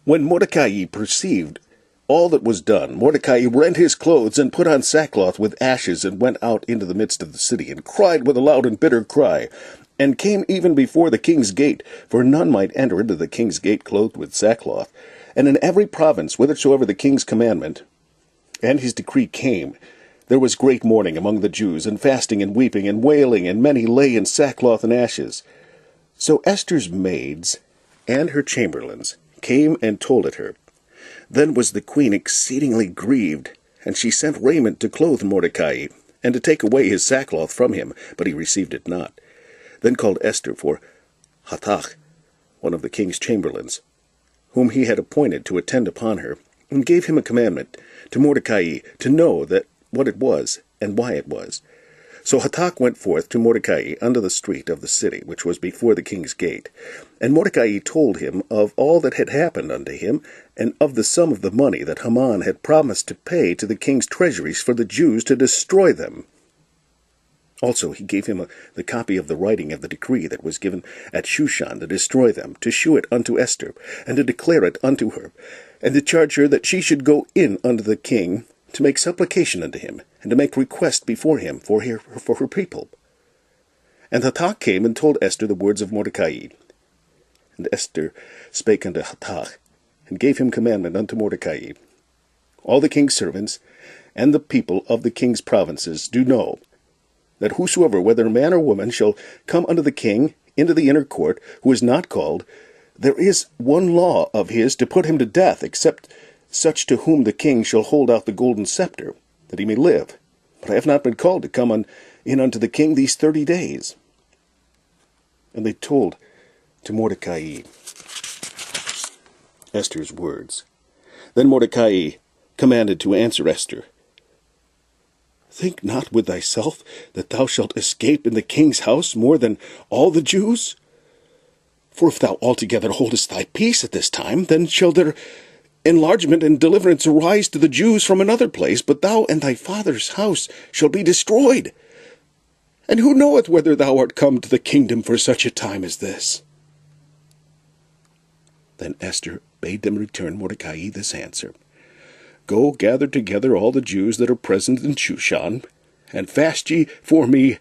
When Mordecai perceived all that was done, Mordecai rent his clothes, and put on sackcloth with ashes, and went out into the midst of the city, and cried with a loud and bitter cry, and came even before the king's gate, for none might enter into the king's gate clothed with sackcloth. And in every province, whithersoever the king's commandment and his decree came, there was great mourning among the Jews, and fasting, and weeping, and wailing, and many lay in sackcloth and ashes. So Esther's maids and her chamberlains came and told it her. Then was the queen exceedingly grieved, and she sent raiment to clothe Mordecai, and to take away his sackcloth from him, but he received it not. Then called Esther for Hatach, one of the king's chamberlains, whom he had appointed to attend upon her, and gave him a commandment to Mordecai to know that what it was, and why it was. So Hatach went forth to Mordecai unto the street of the city, which was before the king's gate. And Mordecai told him of all that had happened unto him, and of the sum of the money that Haman had promised to pay to the king's treasuries for the Jews to destroy them. Also he gave him the copy of the writing of the decree that was given at Shushan to destroy them, to shew it unto Esther, and to declare it unto her, and to charge her that she should go in unto the king, to make supplication unto him, and to make request before him for her people. And Hatach came and told Esther the words of Mordecai. And Esther spake unto Hatach, and gave him commandment unto Mordecai. All the king's servants, and the people of the king's provinces, do know, that whosoever, whether man or woman, shall come unto the king into the inner court, who is not called, there is one law of his to put him to death, except such to whom the king shall hold out the golden scepter, that he may live. But I have not been called to come in unto the king these 30 days. And they told to Mordecai Esther's words. Then Mordecai commanded to answer Esther, Think not with thyself that thou shalt escape in the king's house more than all the Jews. For if thou altogether holdest thy peace at this time, then shall there enlargement and deliverance arise to the Jews from another place, but thou and thy father's house shall be destroyed. And who knoweth whether thou art come to the kingdom for such a time as this? Then Esther bade them return Mordecai this answer. Go, gather together all the Jews that are present in Shushan, and fast ye for me,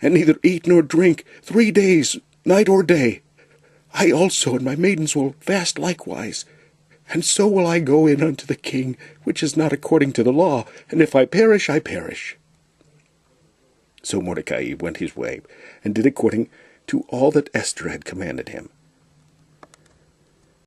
and neither eat nor drink 3 days, night or day. I also and my maidens will fast likewise. And so will I go in unto the king, which is not according to the law, and if I perish, I perish. So Mordecai went his way, and did according to all that Esther had commanded him.